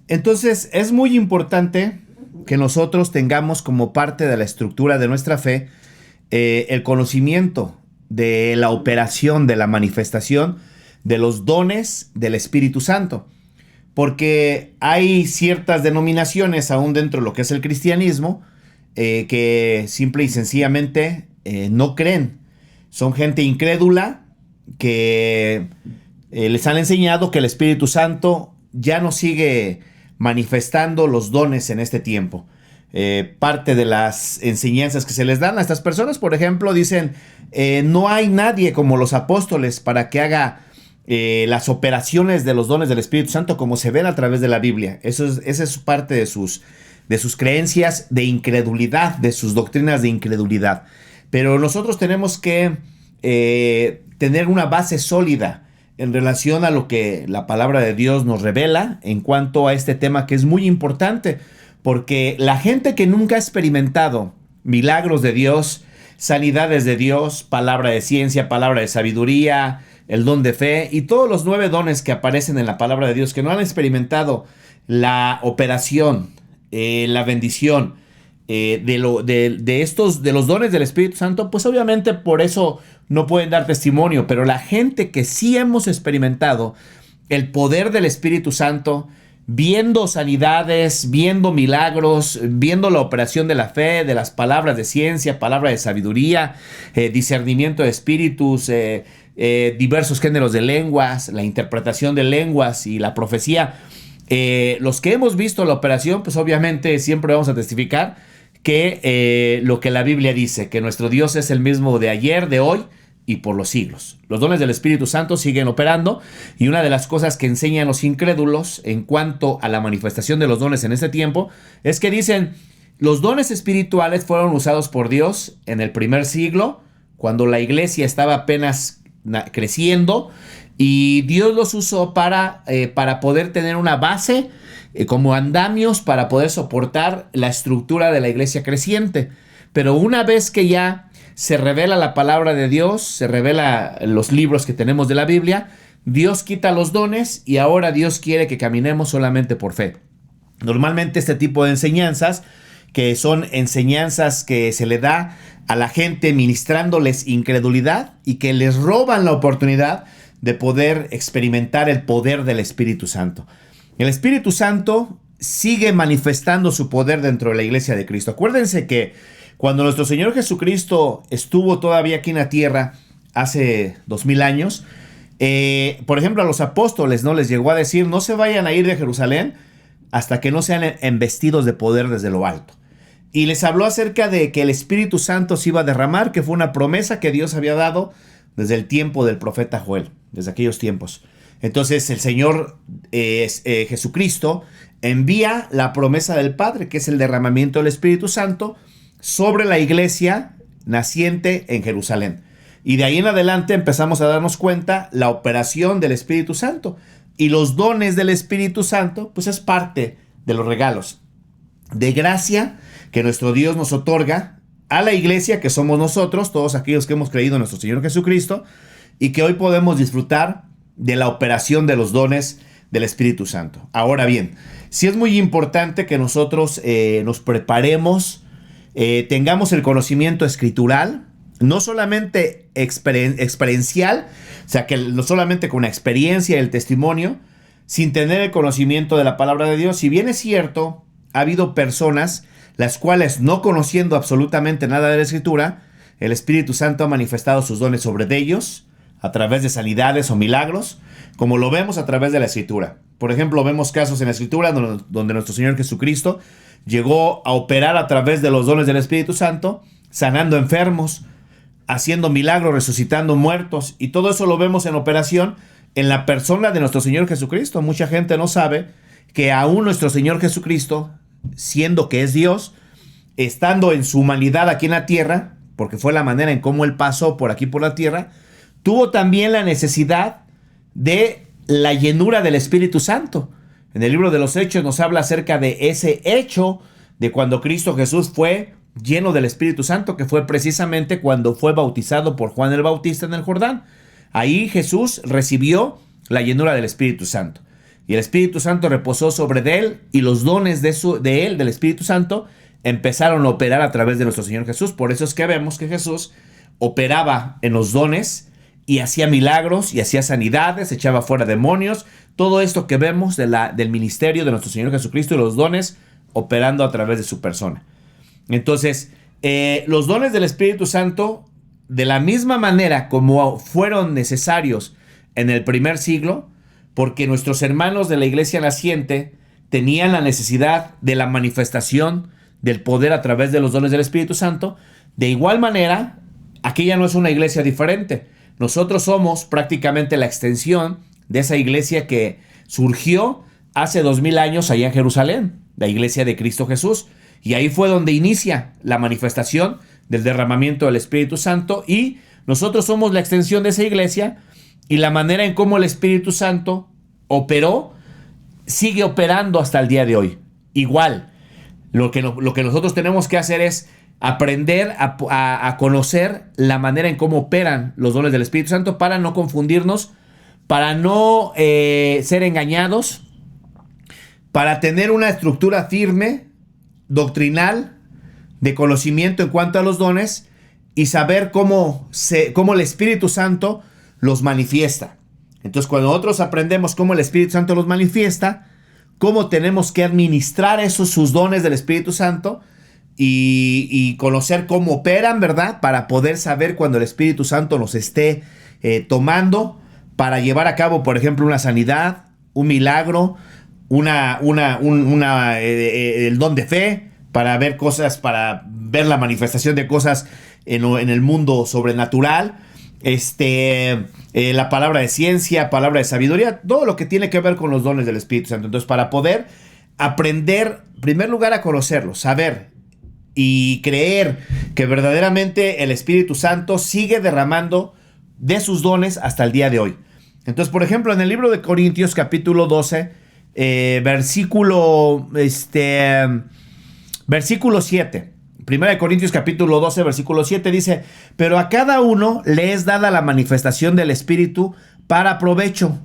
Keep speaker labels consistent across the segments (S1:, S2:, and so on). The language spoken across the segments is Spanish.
S1: Entonces, es muy importante que nosotros tengamos como parte de la estructura de nuestra fe el conocimiento de la operación, de la manifestación de los dones del Espíritu Santo. Porque hay ciertas denominaciones aún dentro de lo que es el cristianismo que simple y sencillamente no creen. Son gente incrédula que les han enseñado que el Espíritu Santo ya no sigue manifestando los dones en este tiempo. Parte de las enseñanzas que se les dan a estas personas, por ejemplo, dicen, no hay nadie como los apóstoles para que haga las operaciones de los dones del Espíritu Santo como se ven a través de la Biblia. Esa es parte de sus creencias de incredulidad, de sus doctrinas de incredulidad. Pero nosotros tenemos que tener una base sólida en relación a lo que la palabra de Dios nos revela en cuanto a este tema, que es muy importante, porque la gente que nunca ha experimentado milagros de Dios, sanidades de Dios, palabra de ciencia, palabra de sabiduría, el don de fe y todos los 9 dones que aparecen en la palabra de Dios, que no han experimentado la operación, la bendición de los dones del Espíritu Santo, pues obviamente por eso no pueden dar testimonio. Pero la gente que sí hemos experimentado el poder del Espíritu Santo, viendo sanidades, viendo milagros, viendo la operación de la fe, de las palabras de ciencia, palabra de sabiduría, discernimiento de espíritus, diversos géneros de lenguas, la interpretación de lenguas y la profecía. Los que hemos visto la operación, pues obviamente siempre vamos a testificar que lo que la Biblia dice, que nuestro Dios es el mismo de ayer, de hoy y por los siglos. Los dones del Espíritu Santo siguen operando, y una de las cosas que enseñan los incrédulos en cuanto a la manifestación de los dones en este tiempo es que dicen, los dones espirituales fueron usados por Dios en el primer siglo, cuando la iglesia estaba apenas creciendo, y Dios los usó para poder tener una base como andamios para poder soportar la estructura de la iglesia creciente. Pero una vez que ya se revela la palabra de Dios, se revela los libros que tenemos de la Biblia, Dios quita los dones y ahora Dios quiere que caminemos solamente por fe. Normalmente este tipo de enseñanzas, que son enseñanzas que se le da a la gente ministrándoles incredulidad y que les roban la oportunidad de poder experimentar el poder del Espíritu Santo. El Espíritu Santo sigue manifestando su poder dentro de la iglesia de Cristo. Acuérdense que cuando nuestro Señor Jesucristo estuvo todavía aquí en la tierra hace 2000 años, por ejemplo, a los apóstoles no les llegó a decir, no se vayan a ir de Jerusalén hasta que no sean embestidos de poder desde lo alto. Y les habló acerca de que el Espíritu Santo se iba a derramar, que fue una promesa que Dios había dado desde el tiempo del profeta Joel, desde aquellos tiempos. Entonces el Señor Jesucristo envía la promesa del Padre, que es el derramamiento del Espíritu Santo, sobre la iglesia naciente en Jerusalén. Y de ahí en adelante empezamos a darnos cuenta la operación del Espíritu Santo. Y los dones del Espíritu Santo, pues es parte de los regalos de gracia que nuestro Dios nos otorga a la iglesia, que somos nosotros, todos aquellos que hemos creído en nuestro Señor Jesucristo, y que hoy podemos disfrutar de la operación de los dones del Espíritu Santo. Ahora bien, sí es muy importante que nosotros nos preparemos, tengamos el conocimiento escritural, no solamente experiencial, o sea, que no solamente con la experiencia y el testimonio, sin tener el conocimiento de la palabra de Dios. Si bien es cierto, ha habido personas las cuales, no conociendo absolutamente nada de la Escritura, el Espíritu Santo ha manifestado sus dones sobre ellos a través de sanidades o milagros, como lo vemos a través de la Escritura. Por ejemplo, vemos casos en la Escritura donde nuestro Señor Jesucristo llegó a operar a través de los dones del Espíritu Santo, sanando enfermos, haciendo milagros, resucitando muertos, y todo eso lo vemos en operación en la persona de nuestro Señor Jesucristo. Mucha gente no sabe que aún nuestro Señor Jesucristo, siendo que es Dios, estando en su humanidad aquí en la tierra, porque fue la manera en cómo Él pasó por aquí por la tierra, tuvo también la necesidad de la llenura del Espíritu Santo. En el libro de los Hechos nos habla acerca de ese hecho de cuando Cristo Jesús fue lleno del Espíritu Santo, que fue precisamente cuando fue bautizado por Juan el Bautista en el Jordán. Ahí Jesús recibió la llenura del Espíritu Santo. Y el Espíritu Santo reposó sobre de él y los dones de él, del Espíritu Santo, empezaron a operar a través de nuestro Señor Jesús. Por eso es que vemos que Jesús operaba en los dones y hacía milagros y hacía sanidades, echaba fuera demonios. Todo esto que vemos del ministerio de nuestro Señor Jesucristo y los dones operando a través de su persona. Entonces, los dones del Espíritu Santo, de la misma manera como fueron necesarios en el primer siglo, porque nuestros hermanos de la iglesia naciente tenían la necesidad de la manifestación del poder a través de los dones del Espíritu Santo, de igual manera, aquella no es una iglesia diferente. Nosotros somos prácticamente la extensión de esa iglesia que surgió hace 2000 años allá en Jerusalén, la iglesia de Cristo Jesús. Y ahí fue donde inicia la manifestación del derramamiento del Espíritu Santo, y nosotros somos la extensión de esa iglesia, y la manera en cómo el Espíritu Santo operó sigue operando hasta el día de hoy. Igual, lo que nosotros tenemos que hacer es aprender a conocer la manera en cómo operan los dones del Espíritu Santo para no confundirnos, para no ser engañados, para tener una estructura firme, doctrinal, de conocimiento en cuanto a los dones, y saber cómo el Espíritu Santo los manifiesta. Entonces, cuando nosotros aprendemos cómo el Espíritu Santo los manifiesta, cómo tenemos que administrar sus dones del Espíritu Santo, y conocer cómo operan, ¿verdad? Para poder saber cuando el Espíritu Santo nos esté tomando para llevar a cabo, por ejemplo, una sanidad, un milagro, el don de fe, para ver cosas, para ver la manifestación de cosas en el mundo sobrenatural, la palabra de ciencia, palabra de sabiduría, todo lo que tiene que ver con los dones del Espíritu Santo. Entonces, para poder aprender, en primer lugar, a conocerlo, saber y creer que verdaderamente el Espíritu Santo sigue derramando de sus dones hasta el día de hoy. Entonces, por ejemplo, en el libro de Corintios, capítulo 12, versículo 7. Primera de Corintios capítulo 12, versículo 7 dice: pero a cada uno le es dada la manifestación del Espíritu para provecho.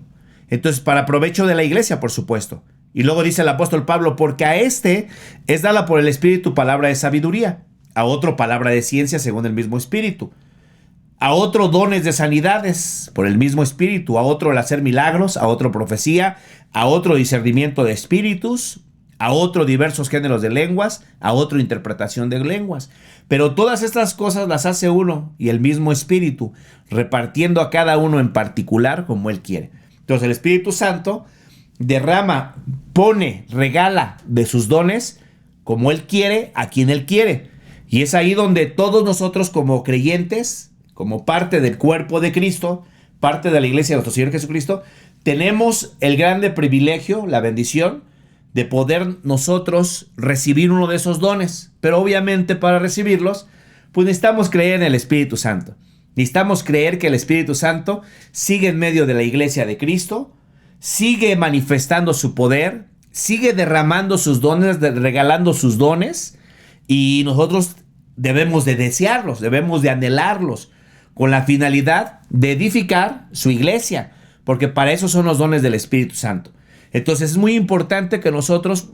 S1: Entonces, para provecho de la iglesia, por supuesto. Y luego dice el apóstol Pablo: porque a este es dada por el Espíritu palabra de sabiduría, a otro palabra de ciencia según el mismo Espíritu, a otro dones de sanidades por el mismo Espíritu, a otro el hacer milagros, a otro profecía, a otro discernimiento de espíritus, a otro diversos géneros de lenguas, a otro interpretación de lenguas. Pero todas estas cosas las hace uno y el mismo Espíritu, repartiendo a cada uno en particular como Él quiere. Entonces el Espíritu Santo derrama, pone, regala de sus dones como Él quiere, a quien Él quiere. Y es ahí donde todos nosotros como creyentes, como parte del cuerpo de Cristo, parte de la iglesia de nuestro Señor Jesucristo, tenemos el grande privilegio, la bendición, de poder nosotros recibir uno de esos dones. Pero obviamente para recibirlos, pues necesitamos creer en el Espíritu Santo. Necesitamos creer que el Espíritu Santo sigue en medio de la iglesia de Cristo, sigue manifestando su poder, sigue derramando sus dones, regalando sus dones, y nosotros debemos de desearlos, debemos de anhelarlos, con la finalidad de edificar su iglesia, porque para eso son los dones del Espíritu Santo. Entonces es muy importante que nosotros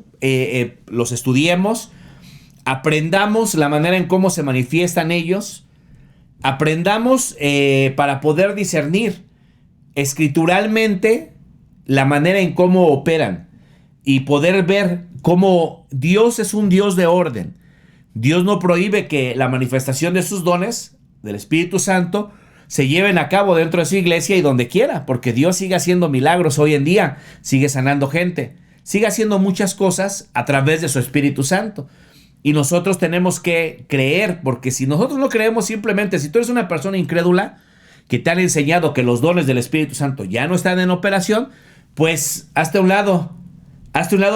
S1: los estudiemos, aprendamos la manera en cómo se manifiestan ellos, aprendamos para poder discernir escrituralmente la manera en cómo operan y poder ver cómo Dios es un Dios de orden. Dios no prohíbe que la manifestación de sus dones del Espíritu Santo se lleven a cabo dentro de su iglesia y donde quiera, porque Dios sigue haciendo milagros hoy en día, sigue sanando gente, sigue haciendo muchas cosas a través de su Espíritu Santo. Y nosotros tenemos que creer, porque si nosotros no creemos, simplemente, si tú eres una persona incrédula, que te han enseñado que los dones del Espíritu Santo ya no están en operación, pues hazte a un lado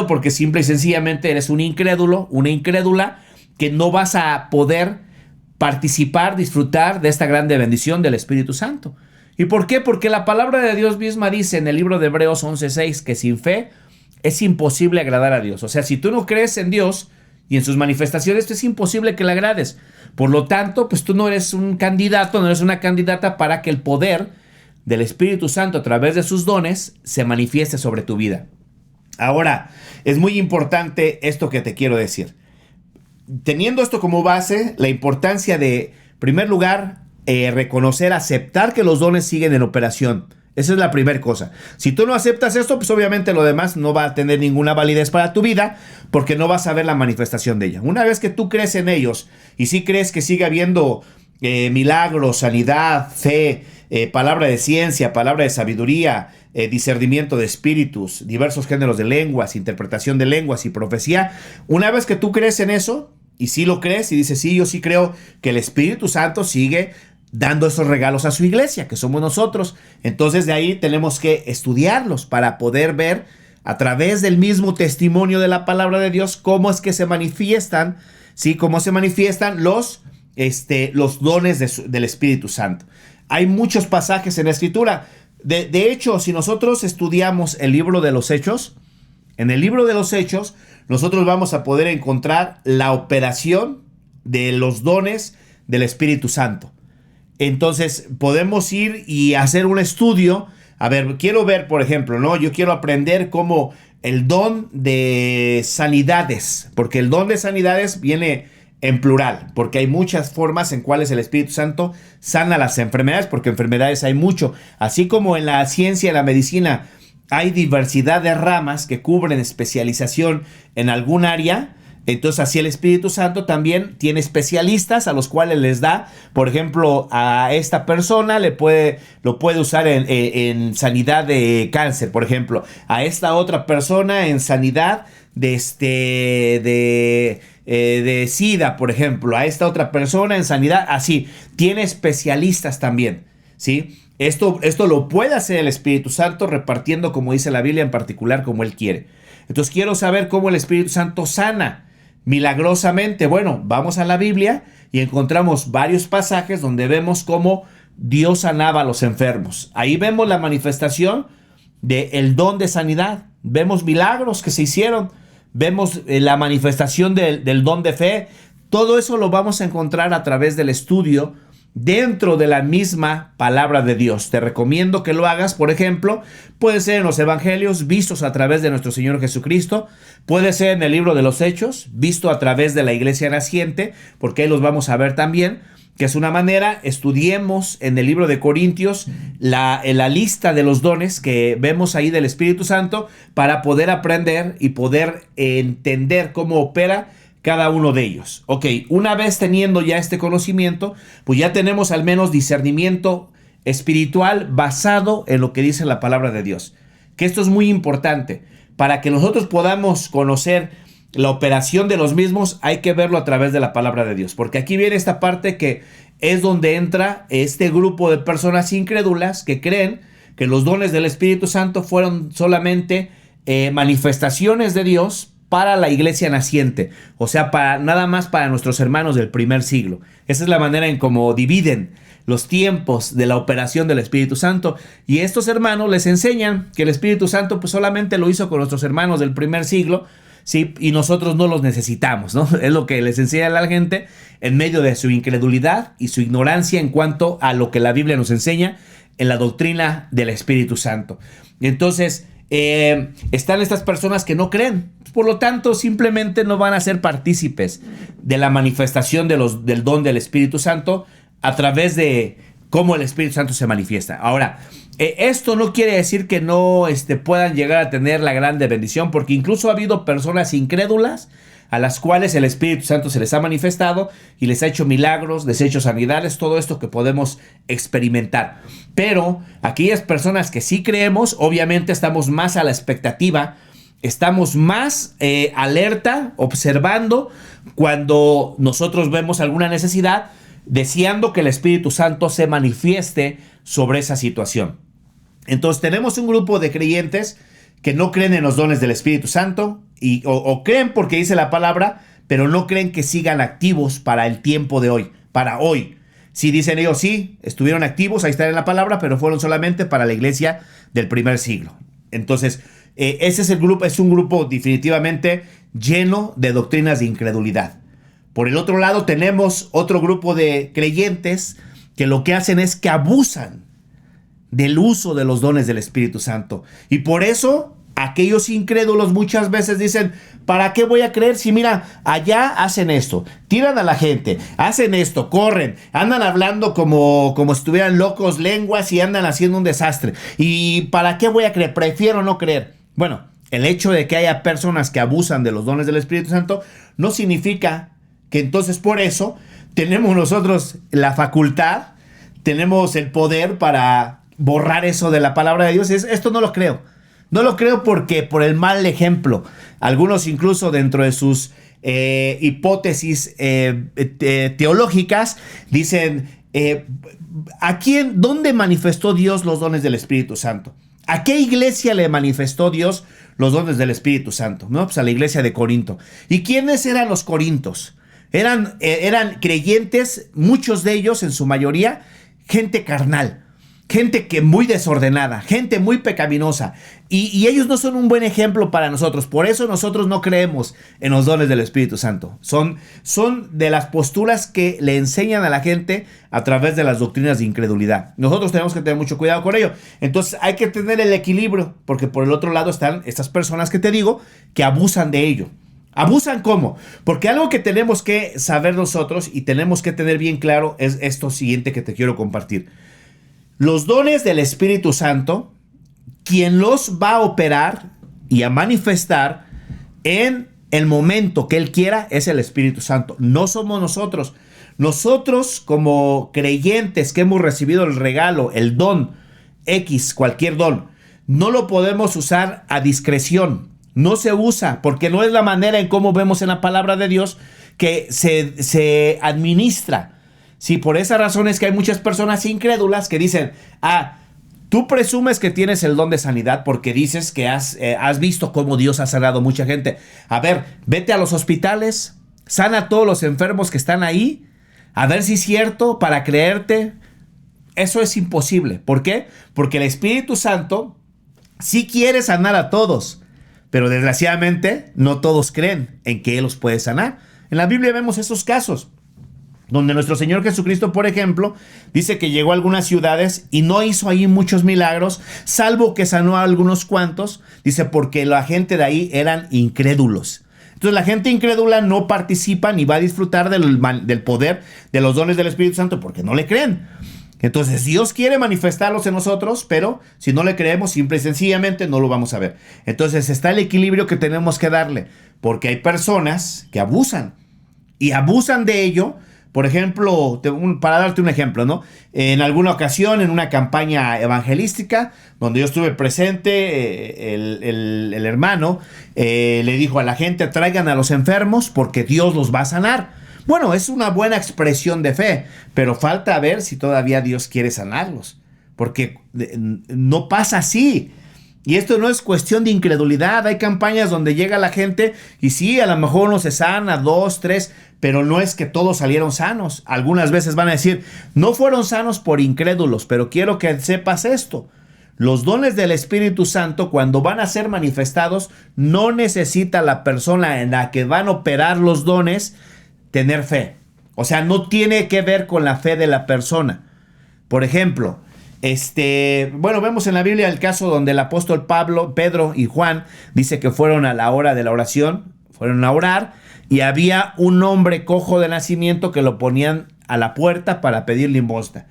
S1: porque simple y sencillamente eres un incrédulo, una incrédula, que no vas a poder participar, disfrutar de esta grande bendición del Espíritu Santo. ¿Y por qué? Porque la palabra de Dios misma dice en el libro de Hebreos 11:6 que sin fe es imposible agradar a Dios. O sea, si tú no crees en Dios y en sus manifestaciones, es imposible que le agrades. Por lo tanto, pues tú no eres un candidato, no eres una candidata para que el poder del Espíritu Santo a través de sus dones se manifieste sobre tu vida. Ahora, es muy importante esto que te quiero decir. Teniendo esto como base, la importancia de, en primer lugar, reconocer, aceptar que los dones siguen en operación. Esa es la primera cosa. Si tú no aceptas esto, pues obviamente lo demás no va a tener ninguna validez para tu vida, porque no vas a ver la manifestación de ella. Una vez que tú crees en ellos y sí crees que sigue habiendo milagros, sanidad, fe, palabra de ciencia, palabra de sabiduría, discernimiento de espíritus, diversos géneros de lenguas, interpretación de lenguas y profecía, una vez que tú crees en eso, y sí lo crees y dices, sí, yo sí creo que el Espíritu Santo sigue dando esos regalos a su iglesia, que somos nosotros. Entonces de ahí tenemos que estudiarlos para poder ver a través del mismo testimonio de la palabra de Dios cómo es que se manifiestan, ¿sí? Cómo se manifiestan los dones del Espíritu Santo. Hay muchos pasajes en la Escritura. De hecho, si nosotros estudiamos el libro de los Hechos, en el libro de los Hechos, nosotros vamos a poder encontrar la operación de los dones del Espíritu Santo. Entonces, podemos ir y hacer un estudio. A ver, quiero ver, por ejemplo, ¿no? Yo quiero aprender cómo el don de sanidades, porque el don de sanidades viene en plural, porque hay muchas formas en cuales el Espíritu Santo sana las enfermedades, porque enfermedades hay mucho. Así como en la ciencia y la medicina hay diversidad de ramas que cubren especialización en algún área, entonces así el Espíritu Santo también tiene especialistas a los cuales les da, por ejemplo, a esta persona lo puede usar en sanidad de cáncer, por ejemplo, a esta otra persona en sanidad de SIDA, por ejemplo, a esta otra persona en sanidad, así, tiene especialistas también, ¿sí? Esto lo puede hacer el Espíritu Santo repartiendo, como dice la Biblia, en particular como Él quiere. Entonces quiero saber cómo el Espíritu Santo sana milagrosamente. Bueno, vamos a la Biblia y encontramos varios pasajes donde vemos cómo Dios sanaba a los enfermos. Ahí vemos la manifestación del don de sanidad. Vemos milagros que se hicieron. Vemos la manifestación del don de fe. Todo eso lo vamos a encontrar a través del estudio dentro de la misma palabra de Dios. Te recomiendo que lo hagas, por ejemplo, puede ser en los evangelios vistos a través de nuestro Señor Jesucristo, puede ser en el libro de los Hechos, visto a través de la iglesia naciente, porque ahí los vamos a ver también, que es una manera. Estudiemos en el libro de Corintios la lista de los dones que vemos ahí del Espíritu Santo para poder aprender y poder entender cómo opera cada uno de ellos. Ok, una vez teniendo ya este conocimiento, pues ya tenemos al menos discernimiento espiritual basado en lo que dice la palabra de Dios. Que esto es muy importante. Para que nosotros podamos conocer la operación de los mismos, hay que verlo a través de la palabra de Dios. Porque aquí viene esta parte que es donde entra este grupo de personas incrédulas que creen que los dones del Espíritu Santo fueron solamente manifestaciones de Dios para la iglesia naciente, o sea, nada más para nuestros hermanos del primer siglo. Esa es la manera en cómo dividen los tiempos de la operación del Espíritu Santo, y estos hermanos les enseñan que el Espíritu Santo pues solamente lo hizo con nuestros hermanos del primer siglo, ¿sí? Y nosotros no los necesitamos, ¿no? Es lo que les enseña a la gente en medio de su incredulidad y su ignorancia en cuanto a lo que la Biblia nos enseña en la doctrina del Espíritu Santo. Entonces, están estas personas que no creen, por lo tanto simplemente no van a ser partícipes de la manifestación del don del Espíritu Santo a través de cómo el Espíritu Santo se manifiesta. Ahora, esto no quiere decir que no puedan llegar a tener la grande bendición, porque incluso ha habido personas incrédulas a las cuales el Espíritu Santo se les ha manifestado y les ha hecho milagros, les ha hecho sanidades, todo esto que podemos experimentar. Pero aquellas personas que sí creemos, obviamente estamos más a la expectativa, estamos más alerta, observando cuando nosotros vemos alguna necesidad, deseando que el Espíritu Santo se manifieste sobre esa situación. Entonces tenemos un grupo de creyentes que no creen en los dones del Espíritu Santo o creen porque dice la palabra, pero no creen que sigan activos para el tiempo de hoy, para hoy. Sí, dicen ellos, sí, estuvieron activos, ahí está en la palabra, pero fueron solamente para la iglesia del primer siglo. Entonces, ese es el grupo, es un grupo definitivamente lleno de doctrinas de incredulidad. Por el otro lado, tenemos otro grupo de creyentes que lo que hacen es que abusan del uso de los dones del Espíritu Santo. Y por eso aquellos incrédulos muchas veces dicen, ¿para qué voy a creer si mira, allá hacen esto, tiran a la gente, hacen esto, corren, andan hablando como si estuvieran locos lenguas y andan haciendo un desastre? ¿Y para qué voy a creer? Prefiero no creer. Bueno, el hecho de que haya personas que abusan de los dones del Espíritu Santo no significa que entonces por eso tenemos nosotros la facultad, tenemos el poder para borrar eso de la palabra de Dios. Esto no lo creo. No lo creo porque por el mal ejemplo. Algunos incluso dentro de sus hipótesis teológicas dicen, ¿dónde manifestó Dios los dones del Espíritu Santo? ¿A qué iglesia le manifestó Dios los dones del Espíritu Santo? No, pues a la iglesia de Corinto. ¿Y quiénes eran los corintos? Eran creyentes, muchos de ellos, en su mayoría, gente carnal. Gente que muy desordenada, gente muy pecaminosa. Y ellos no son un buen ejemplo para nosotros. Por eso nosotros no creemos en los dones del Espíritu Santo. Son de las posturas que le enseñan a la gente a través de las doctrinas de incredulidad. Nosotros tenemos que tener mucho cuidado con ello. Entonces hay que tener el equilibrio, porque por el otro lado están estas personas que te digo que abusan de ello. ¿Abusan cómo? Porque algo que tenemos que saber nosotros y tenemos que tener bien claro es esto siguiente que te quiero compartir. Los dones del Espíritu Santo, quien los va a operar y a manifestar en el momento que Él quiera, es el Espíritu Santo. No somos nosotros. Nosotros, como creyentes que hemos recibido el regalo, el don X, cualquier don, no lo podemos usar a discreción. No se usa porque no es la manera en cómo vemos en la palabra de Dios que se administra. Sí, por esa razón es que hay muchas personas incrédulas que dicen, tú presumes que tienes el don de sanidad porque dices que has visto cómo Dios ha sanado mucha gente. A ver, vete a los hospitales, sana a todos los enfermos que están ahí, a ver si es cierto para creerte. Eso es imposible. ¿Por qué? Porque el Espíritu Santo sí quiere sanar a todos, pero desgraciadamente no todos creen en que Él los puede sanar. En la Biblia vemos esos casos donde nuestro Señor Jesucristo, por ejemplo, dice que llegó a algunas ciudades y no hizo ahí muchos milagros, salvo que sanó a algunos cuantos, dice, porque la gente de ahí eran incrédulos. Entonces la gente incrédula no participa ni va a disfrutar del poder de los dones del Espíritu Santo porque no le creen. Entonces Dios quiere manifestarlos en nosotros, pero si no le creemos, simple y sencillamente no lo vamos a ver. Entonces está el equilibrio que tenemos que darle, porque hay personas que abusan y abusan de ello. Por ejemplo, para darte un ejemplo, ¿no? En alguna ocasión, en una campaña evangelística, donde yo estuve presente, el hermano le dijo a la gente, traigan a los enfermos porque Dios los va a sanar. Bueno, es una buena expresión de fe, pero falta ver si todavía Dios quiere sanarlos, porque no pasa así. Y esto no es cuestión de incredulidad. Hay campañas donde llega la gente y sí, a lo mejor uno se sana, 2, 3, pero no es que todos salieron sanos. Algunas veces van a decir, no fueron sanos por incrédulos, pero quiero que sepas esto. Los dones del Espíritu Santo, cuando van a ser manifestados, no necesita la persona en la que van a operar los dones tener fe. O sea, no tiene que ver con la fe de la persona. Por ejemplo, vemos en la Biblia el caso donde el apóstol Pedro y Juan dice que fueron a la hora de la oración, fueron a orar y había un hombre cojo de nacimiento que lo ponían a la puerta para pedir limosna.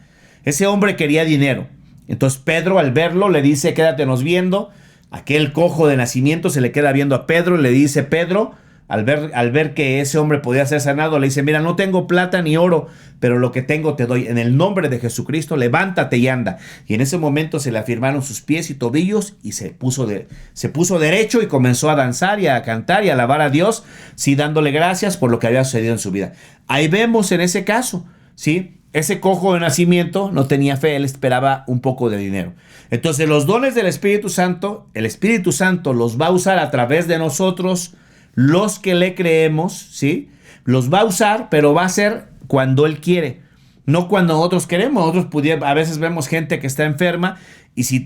S1: Ese hombre quería dinero. Entonces Pedro, al verlo, le dice, quédatenos viendo. Aquel cojo de nacimiento se le queda viendo a Pedro y le dice, Pedro, al ver que ese hombre podía ser sanado, le dice, mira, no tengo plata ni oro, pero lo que tengo te doy. En el nombre de Jesucristo, levántate y anda. Y en ese momento se le afirmaron sus pies y tobillos y se puso derecho y comenzó a danzar y a cantar y a alabar a Dios, sí, dándole gracias por lo que había sucedido en su vida. Ahí vemos en ese caso, ¿sí? Ese cojo de nacimiento no tenía fe, él esperaba un poco de dinero. Entonces los dones del Espíritu Santo, el Espíritu Santo los va a usar a través de nosotros, los que le creemos, ¿sí? Los va a usar, pero va a ser cuando Él quiere, no cuando nosotros queremos. Nosotros a veces vemos gente que está enferma Y si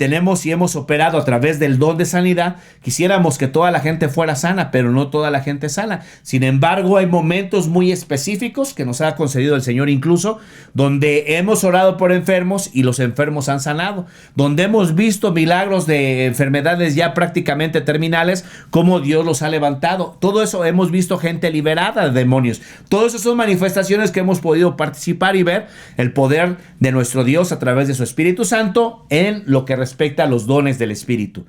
S1: hemos operado a través del don de sanidad, quisiéramos que toda la gente fuera sana, pero no toda la gente es sana. Sin embargo, hay momentos muy específicos que nos ha concedido el Señor incluso, donde hemos orado por enfermos y los enfermos han sanado, donde hemos visto milagros de enfermedades ya prácticamente terminales, como Dios los ha levantado. Todo eso hemos visto gente liberada de demonios. Todo eso son manifestaciones que hemos podido participar y ver el poder de nuestro Dios a través de su Espíritu Santo en lo que respecta a los dones del Espíritu.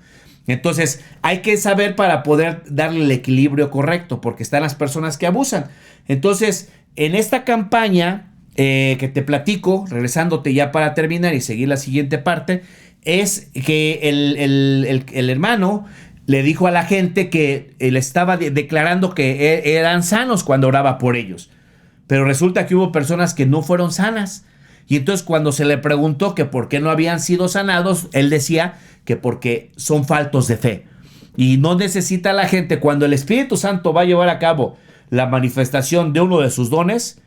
S1: Entonces hay que saber para poder darle el equilibrio correcto, porque están las personas que abusan. Entonces, en esta campaña que te platico, regresándote ya para terminar y seguir la siguiente parte, es que el hermano le dijo a la gente que él estaba declarando que eran sanos cuando oraba por ellos. Pero resulta que hubo personas que no fueron sanas. Y entonces cuando se le preguntó que por qué no habían sido sanados, él decía que porque son faltos de fe. Y no necesita la gente, cuando el Espíritu Santo va a llevar a cabo la manifestación de uno de sus dones,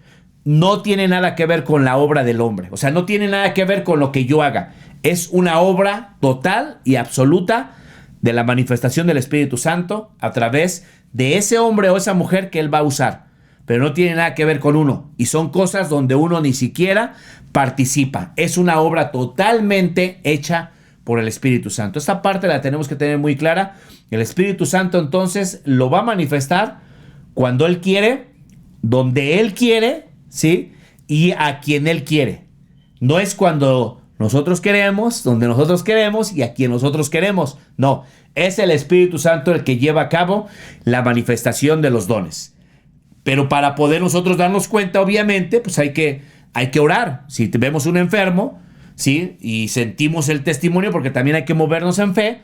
S1: no tiene nada que ver con la obra del hombre. O sea, no tiene nada que ver con lo que yo haga. Es una obra total y absoluta de la manifestación del Espíritu Santo a través de ese hombre o esa mujer que él va a usar. Pero no tiene nada que ver con uno. Y son cosas donde uno ni siquiera participa. Es una obra totalmente hecha por el Espíritu Santo. Esta parte la tenemos que tener muy clara. El Espíritu Santo entonces lo va a manifestar cuando Él quiere, donde Él quiere, ¿sí? Y a quien Él quiere. No es cuando nosotros queremos, donde nosotros queremos y a quien nosotros queremos. No, es el Espíritu Santo el que lleva a cabo la manifestación de los dones. Pero para poder nosotros darnos cuenta, obviamente, pues hay que orar. Si vemos un enfermo, ¿sí? Y sentimos el testimonio, porque también hay que movernos en fe,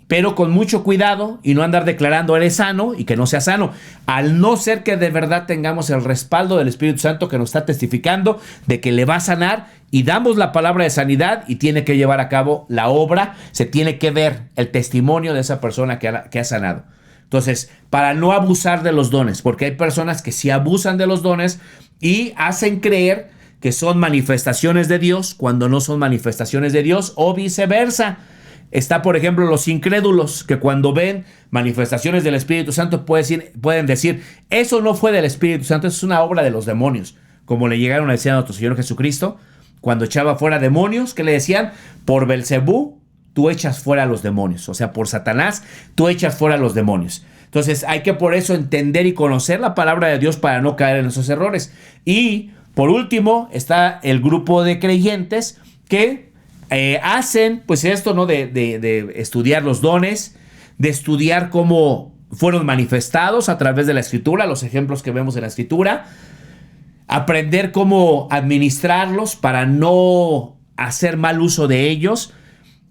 S1: pero con mucho cuidado y no andar declarando eres sano y que no sea sano. Al no ser que de verdad tengamos el respaldo del Espíritu Santo que nos está testificando de que le va a sanar, y damos la palabra de sanidad y tiene que llevar a cabo la obra, se tiene que ver el testimonio de esa persona que ha sanado. Entonces, para no abusar de los dones, porque hay personas que sí abusan de los dones y hacen creer que son manifestaciones de Dios cuando no son manifestaciones de Dios, o viceversa. Está, por ejemplo, los incrédulos que cuando ven manifestaciones del Espíritu Santo pueden decir, eso no fue del Espíritu Santo, eso es una obra de los demonios. Como le llegaron a decir a nuestro Señor Jesucristo, cuando echaba fuera demonios, que le decían, por Belcebú tú echas fuera a los demonios. O sea, por Satanás, tú echas fuera a los demonios. Entonces, hay que por eso entender y conocer la palabra de Dios para no caer en esos errores. Y, por último, está el grupo de creyentes que hacen, pues esto, ¿no? De estudiar los dones, de estudiar cómo fueron manifestados a través de la Escritura, los ejemplos que vemos en la Escritura, aprender cómo administrarlos para no hacer mal uso de ellos.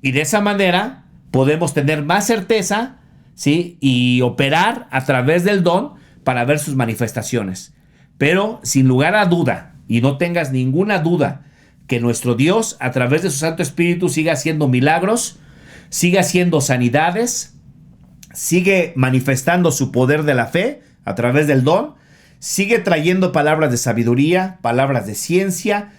S1: Y de esa manera podemos tener más certeza, ¿sí? Y operar a través del don para ver sus manifestaciones. Pero sin lugar a duda, y no tengas ninguna duda, que nuestro Dios a través de su Santo Espíritu siga haciendo milagros, siga haciendo sanidades, sigue manifestando su poder de la fe a través del don, sigue trayendo palabras de sabiduría, palabras de ciencia,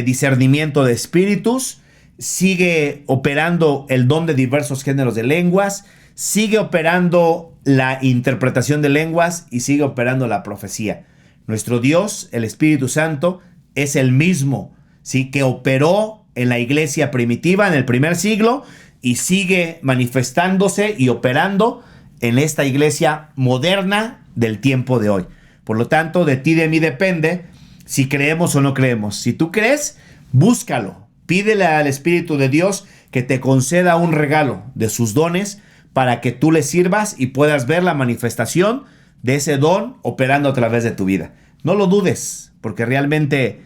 S1: discernimiento de espíritus, sigue operando el don de diversos géneros de lenguas, sigue operando la interpretación de lenguas y sigue operando la profecía. Nuestro Dios, el Espíritu Santo, es el mismo, ¿sí? Que operó en la iglesia primitiva en el primer siglo y sigue manifestándose y operando en esta iglesia moderna del tiempo de hoy. Por lo tanto, de ti y de mí depende si creemos o no creemos. Si tú crees, búscalo. Pídele al Espíritu de Dios que te conceda un regalo de sus dones para que tú le sirvas y puedas ver la manifestación de ese don operando a través de tu vida. No lo dudes, porque realmente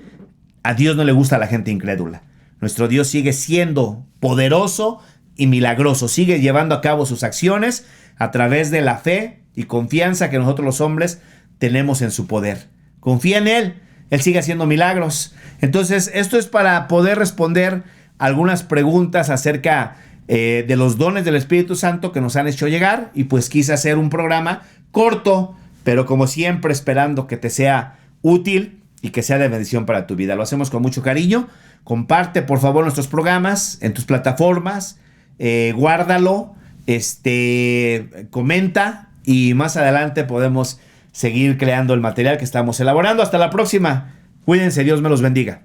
S1: a Dios no le gusta la gente incrédula. Nuestro Dios sigue siendo poderoso y milagroso, sigue llevando a cabo sus acciones a través de la fe y confianza que nosotros los hombres tenemos en su poder. Confía en Él. Él sigue haciendo milagros. Entonces, esto es para poder responder algunas preguntas acerca de los dones del Espíritu Santo que nos han hecho llegar. Y pues quise hacer un programa corto, pero como siempre esperando que te sea útil y que sea de bendición para tu vida. Lo hacemos con mucho cariño, Comparte, por favor, nuestros programas en tus plataformas. Guárdalo, comenta y más adelante podemos seguir creando el material que estamos elaborando. Hasta la próxima. Cuídense, Dios me los bendiga.